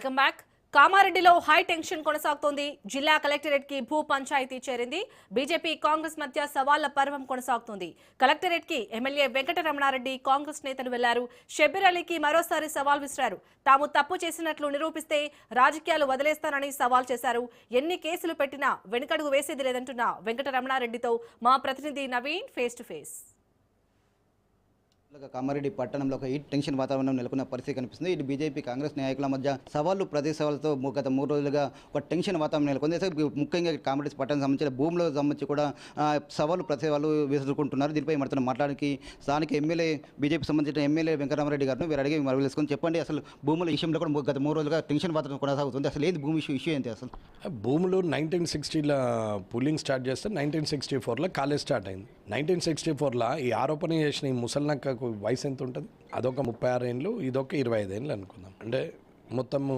Welcome back. కామారెడ్డిలో high tension కొనసాగుతోంది. జిల్లా కలెక్టరేట్ కి భూ పంచాయతీ చేరింది. బీజేపీ కాంగ్రెస్ మధ్య సవాళ్ల పర్వం కొనసాగుతోంది. కలెక్టరేట్ కి ఎమ్మెల్యే వెంకటరమణారెడ్డి కాంగ్రెస్ నేతలు వెళ్లారు. షబ్బీర్ అలీకి మరోసారి సవాల్ విసిరారు. తాము తప్పు చేసినట్లు నిరూపిస్తే రాజకీయాలు వదిలేస్తానని సవాల్ చేశారు. ఎన్ని కేసులు పెట్టినా వెనుకడుగు వేసేది లేదంటున్న వెంకటరమణారెడ్డితో మా ప్రతినిధి Naveen face to face. Kamareddy పట్టణంలో ఒక టెన్షన్ వాతావరణం నెలకొన్న పరిస్థితి కనిపిస్తుంది. ఇటు బీజేపీ కాంగ్రెస్ నాయకుల మధ్య సవాళ్లు ప్రతి సవాళ్ళతో గత 3 రోజులుగా ఒక టెన్షన్ వాతావరణం నెలకొంది. ముఖ్యంగా కామారెడ్డి పట్టణం సంబంధించిన భూములకు సంబంధించి కూడా సవాళ్లు ప్రతి సవాళ్ళు విసురుకుంటున్నారు. దీనిపై మనతో మాట్లాడడానికి స్థానిక ఎమ్మెల్యే బీజేపీ సంబంధించిన ఎమ్మెల్యే వెంకటరామరెడ్డి గారిని వీరు అడిగి మరి తెలుసుకొని చెప్పండి, అసలు భూముల విషయంలో కూడా గత 3 రోజులుగా టెన్షన్ వాతావరణం కొనసాగుతుంది. అసలు ఏది భూమి ఇష్యూ ఏంటి? అసలు భూములు 1960లో పూలింగ్ స్టార్ట్ చేస్తే 1964లో కాలేజ్ స్టార్ట్ అయింది. 1964లో ఈ ఆరోపణ చేసిన ఈ ముసలినక్కకు వయసు ఎంత ఉంటుంది? అదొక 36 ఏళ్ళు, ఇదొక 25 ఏళ్ళు అనుకుందాం. అంటే మొత్తము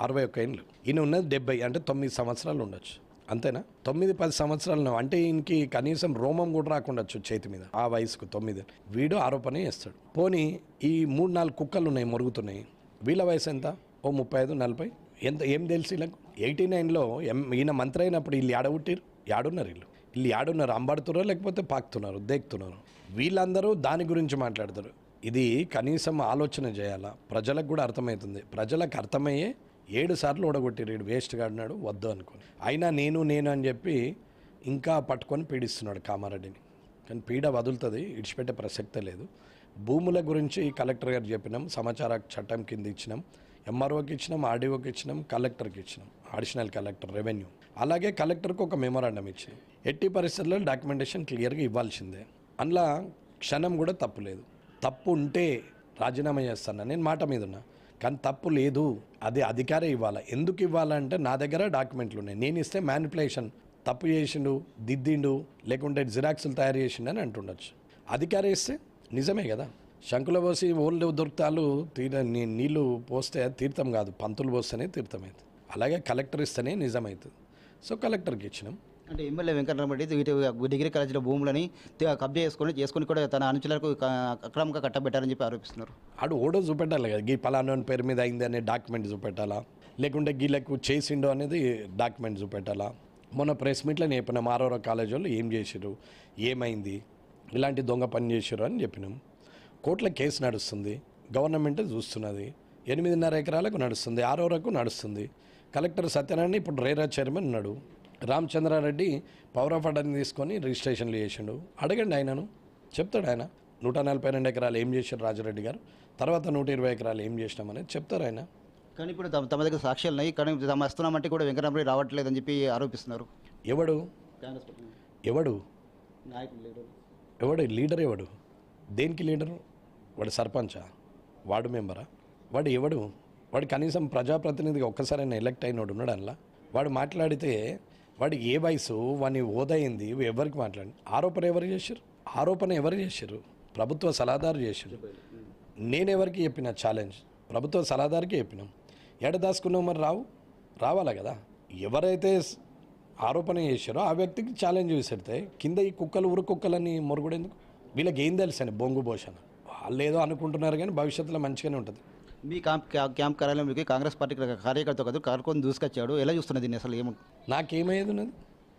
61 ఏళ్ళు. ఈయన ఉన్నది 70, అంటే 9 సంవత్సరాలు ఉండొచ్చు. అంతేనా? 9-10 సంవత్సరాలు అంటే ఈయనకి కనీసం రోమం కూడా రాకుండొచ్చు చేతి మీద. ఆ వయసుకు 9 వీడు ఆరోపణ చేస్తాడు. పోనీ ఈ 3-4 కుక్కలు ఉన్నాయి, మొరుగుతున్నాయి. వీళ్ళ వయసు ఎంత? ఓ 35-40. ఎంత ఏం తెలుసు వీళ్ళకు? 89లో ఈయన మంత్రి అయినప్పుడు వీళ్ళు ఆడబుట్టిరు, ఆడున్నారు. వీళ్ళు ఆడున్నారు, అంబడుతున్నారు, లేకపోతే పాకుతున్నారు, దేక్కుతున్నారు. వీళ్ళందరూ దాని గురించి మాట్లాడతారు. ఇది కనీసం ఆలోచన చేయాలా? ప్రజలకు కూడా అర్థమవుతుంది. ప్రజలకు అర్థమయ్యే 7 సార్లు ఓడగొట్టిరు. వీడు వేస్ట్గా అన్నాడు, వద్దు అనుకుని. అయినా నేను అని చెప్పి ఇంకా పట్టుకొని పీడిస్తున్నాడు కామారెడ్డిని. కానీ పీడ వదులుతుంది, ఇడిచిపెట్టే ప్రసక్తే లేదు. భూముల గురించి కలెక్టర్ గారు చెప్పినాం, సమాచార చట్టం కింద ఇచ్చినాం, ఎంఆర్ఓకి ఇచ్చినాం, ఆర్డీఓకి ఇచ్చినాం, కలెక్టర్కి ఇచ్చినాం, అడిషనల్ కలెక్టర్ రెవెన్యూ. అలాగే కలెక్టర్కి ఒక మెమోరాండం ఇచ్చినాం. ఎట్టి పరిస్థితుల్లో డాక్యుమెంటేషన్ క్లియర్గా ఇవ్వాల్సిందే. అందులో క్షణం కూడా తప్పు లేదు. తప్పు ఉంటే రాజీనామా చేస్తాను, నేను మాట మీద ఉన్నా. కానీ తప్పు లేదు, అది అధికారే ఇవ్వాలి. ఎందుకు ఇవ్వాలంటే నా దగ్గర డాక్యుమెంట్లు ఉన్నాయి. నేను ఇస్తే మ్యానిపులేషన్, తప్పు చేసిండు, దిద్దిండు, లేకుంటే జిరాక్సులు తయారు చేసిండు అని అంటుండొచ్చు. అధికారే ఇస్తే నిజమే కదా. శంకుల పోసి ఓళ్ళు దొరుకుతాలు నీళ్లు పోస్తే తీర్థం కాదు, పంతులు పోస్తేనే తీర్థమవుతుంది. అలాగే కలెక్టర్ ఇస్తేనే నిజమవుతుంది. సో కలెక్టర్కి ఇచ్చినాం. అంటే ఎమ్మెల్యే వెంకటరామరెడ్డి డిగ్రీ కాలేజీలో భూములని కబ్జా చేసుకొని కూడా తన అనుచరులకు అక్రమంగా కట్టబెట్టారని చెప్పి ఆరోపిస్తున్నారు. ఆడు ఓడో చూపెట్టాలి కదా, గీ పలానా పేరు మీద అయింది అనే డాక్యుమెంట్ చూపెట్టాలా, లేకుంటే గీలకు చేసిండో అనేది డాక్యుమెంట్ చూపెట్టాలా. మొన్న ప్రెస్ మీట్లో చెప్పినాం, ఆరోరా కాలేజ్ వాళ్ళు ఏం చేసిరు, ఏమైంది, ఇలాంటి దొంగ పని చేసిరు అని చెప్పినాం. కోర్టులో కేసు నడుస్తుంది, గవర్నమెంట్ చూస్తున్నది. 8.5 ఎకరాలకు నడుస్తుంది, ఆరోరాకు నడుస్తుంది. కలెక్టర్ సత్యనారాయణ ఇప్పుడు రేరా చైర్మన్ ఉన్నాడు. రామచంద్రారెడ్డి పవర్ ఆఫ్ అటర్నీ తీసుకొని రిజిస్ట్రేషన్లు చేసిండు. అడగండి ఆయనను, చెప్తాడు ఆయన. 142 ఎకరాలు ఏం చేశారు రాజారెడ్డి గారు, తర్వాత 120 ఎకరాలు ఏం చేసినామనేది చెప్తారు ఆయన. కానీ ఇప్పుడు తమ దగ్గర సాక్ష్యాలు ఉన్నాయి, కానీ తమ వస్తున్నామంటే కూడా వెంకటరామరెడ్డి రావట్లేదని చెప్పి ఆరోపిస్తున్నారు. ఎవడు లీడర్? ఎవడు? దేనికి లీడరు? వాడు సర్పంచా? వార్డు మెంబరా? వాడు ఎవడు? వాడు కనీసం ప్రజాప్రతినిధిగా ఒక్కసారైనా ఎలక్ట్ అయినోడు ఉన్నాడు అందులో. వాడు మాట్లాడితే వాడు ఏ వయసు, వాని హోదా అయింది, ఎవరికి మాట్లాడి ఆరోపణ ఎవరు చేశారు? ప్రభుత్వ సలహాదారు చేశారు. నేనెవరికి చెప్పిన ఛాలెంజ్? ప్రభుత్వ సలహాదారుకి చెప్పినాం. ఎడ దాచుకున్నావు మరి రావాలా కదా. ఎవరైతే ఆరోపణ చేశారో ఆ వ్యక్తికి ఛాలెంజ్ విసిరితే కింద ఈ కుక్కలు ఊరు కుక్కలని మొరుగుడెందుకు? వీళ్ళకి ఏం తెలుసని బొంగు భోషణ. వాళ్ళు ఏదో అనుకుంటున్నారు, కానీ భవిష్యత్తులో మంచిగానే ఉంటుంది. మీ క్యాంప్ కార్యాలయంలోకి కాంగ్రెస్ పార్టీ కార్యకర్త కాదు కార్కొని దూసుకొచ్చాడు, ఎలా చూస్తున్నది దీన్ని? అసలు నాకేమయ్యేది ఉన్నది?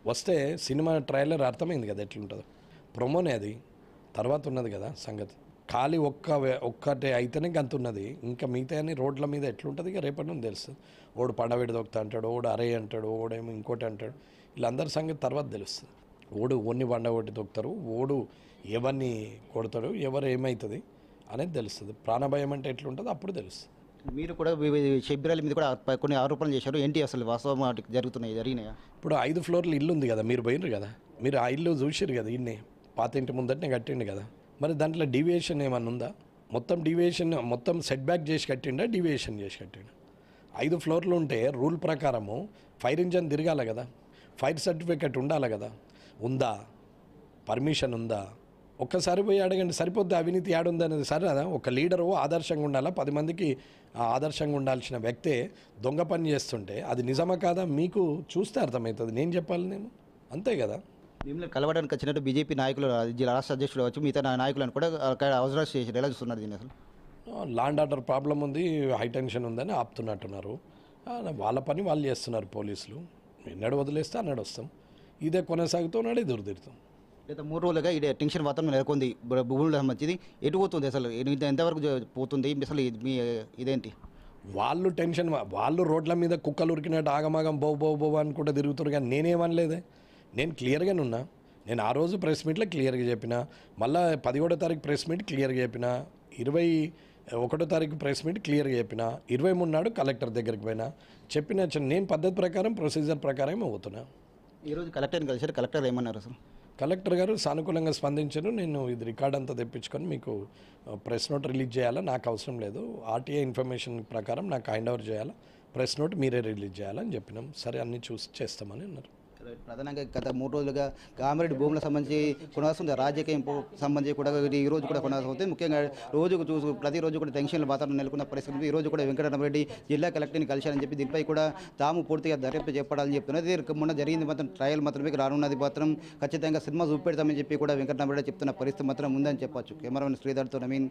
వస్తే సినిమా ట్రైలర్ అర్థమైంది కదా ఎట్లుంటుందో. ప్రొమోనే అది, తర్వాత ఉన్నది కదా సంగతి. ఖాళీ ఒక్కటే అయితేనే గంతున్నది. ఇంకా మిగతా అని రోడ్ల మీద ఎట్లుంటుంది ఇక రేపటి నుండి తెలుస్తుంది. ఓడు పండవిడి దొక్కుతా అంటాడు, ఓడు అరే అంటాడు, ఓడేమో ఇంకోటి అంటాడు. వీళ్ళందరి సంగతి తర్వాత తెలుస్తుంది. ఓడు ఓన్ని పండగొట్టి దొక్కుతారు, ఓడు ఎవరిని కొడతాడు, ఎవరు ఏమవుతుంది అనేది తెలుస్తుంది. ప్రాణభయం అంటే ఎట్లుంటుందో అప్పుడు తెలుస్తుంది. మీరు కూడా షబ్బీర్ అలీ మీద కూడా కొన్ని ఆరోపణలు చేశారు, ఏంటి అసలు వాస్తవం జరిగినాయా? ఇప్పుడు 5 ఫ్లోర్లు ఇల్లు ఉంది కదా, మీరు పోయినరు కదా, మీరు ఆ ఇల్లు చూసిరు కదా, ఇన్నే పాత ఇంటి ముందటనే కట్టిండు కదా. మరి దాంట్లో డీవియేషన్ ఏమన్నా ఉందా? మొత్తం సెట్ బ్యాక్ చేసి కట్టిండా, డీవియేషన్ చేసి కట్టిండా? 5 ఫ్లోర్లు ఉంటే రూల్ ప్రకారము ఫైర్ ఇంజన్ తిరగాల కదా, ఫైర్ సర్టిఫికెట్ ఉండాలి కదా. ఉందా? పర్మిషన్ ఉందా? ఒక్కసారి పోయి అడగండి, సరిపోద్ది. అవినీతి యాడుంది అనేది సరే కదా. ఒక లీడరు ఆదర్శంగా ఉండాలా, 10 మందికి ఆదర్శంగా ఉండాల్సిన వ్యక్తే దొంగ పని చేస్తుంటే అది నిజమా కాదా మీకు చూస్తే అర్థమవుతుంది. నేను చెప్పాలి, నేను అంతే కదా. మిమ్మల్ని కలవడానికి వచ్చినట్టు బీజేపీ నాయకులు, రాష్ట్ర అధ్యక్షుడు వచ్చి మిగతా నాయకులను కూడా అవసరం చేసి ఎలా చూస్తున్నారు దీన్ని? అసలు ల్యాండ్ ఆర్డర్ ప్రాబ్లం ఉంది, హై టెన్షన్ ఉందని ఆపుతున్నట్టున్నారు. వాళ్ళ పని వాళ్ళు చేస్తున్నారు పోలీసులు. ఎన్నడు వదిలేస్తే అన్నాడు వస్తాం, ఇదే కొనసాగుతూ ఉన్నాడు ఎదురుదిరుతాం. గత 3 రోజులుగా ఈ టెన్షన్ వాతావరణం నెలకొంది. భూములకు సంబంధించి ఎటు పోతుంది అసలు, ఎంతవరకు పోతుంది అసలు మీ ఇదేంటి? వాళ్ళు టెన్షన్, వాళ్ళు రోడ్ల మీద కుక్కలు ఉరికినట్టు ఆగమాగం బో బో బో అని కూడా తిరుగుతారు. కానీ నేనేమనలేదే, నేను క్లియర్గానే ఉన్నా. నేను ఆ రోజు ప్రెస్ మీట్లో క్లియర్గా చెప్పిన, మళ్ళీ 11వ తారీఖు ప్రెస్ మీట్ క్లియర్గా చెప్పిన, 21వ తారీఖు ప్రెస్ మీట్ క్లియర్గా చెప్పిన, 23 నాడు కలెక్టర్ దగ్గరికి పోయినా చెప్పిన. నేను పద్ధతి ప్రకారం ప్రొసీజర్ ప్రకారం అవుతున్నా. ఈరోజు కలెక్టర్ని కలిసారు, కలెక్టర్ ఏమన్నారు అసలు? కలెక్టర్ గారు సానుకూలంగా స్పందించారు. నేను ఇది రికార్డ్ అంతా తెప్పించుకొని మీకు ప్రెస్ నోట్ రిలీజ్ చేయాలా, నాకు అవసరం లేదు, ఆర్టీఐ ఇన్ఫర్మేషన్ ప్రకారం నాకు హ్యాండ్ ఓవర్ చేయాలా, ప్రెస్ నోట్ మీరే రిలీజ్ చేయాలని చెప్పినాం. సరే అన్నీ చూసి చేస్తామని అన్నారు. ప్రధానంగా గత 3 రోజులుగా కామారెడ్డి భూములకు సంబంధించి కొనసాగుతుంది రాజకీయం సంబంధించి కూడా ఈ రోజు కూడా కొనసాగుతుంది. ముఖ్యంగా రోజుకు ప్రతిరోజు కూడా టెన్షన్ల వాతావరణం నెలకొన్న పరిస్థితి. ఈ రోజు కూడా వెంకటరమరెడ్డి జిల్లా కలెక్టర్ని కలిశారని చెప్పి దీనిపై కూడా తాము పూర్తిగా దర్యాప్తు చేపడాలని చెప్తున్నారు. ఇది మొన్న జరిగింది మాత్రం ట్రయల్ మాత్రమే, రానున్నది మాత్రం ఖచ్చితంగా సినిమా చూపెడతామని చెప్పి కూడా వెంకటరమరెడ్డి చెప్తున్న పరిస్థితి మాత్రం ఉందని చెప్పొచ్చు. కెమెరామెన్ శ్రీధర్తో నవీన్.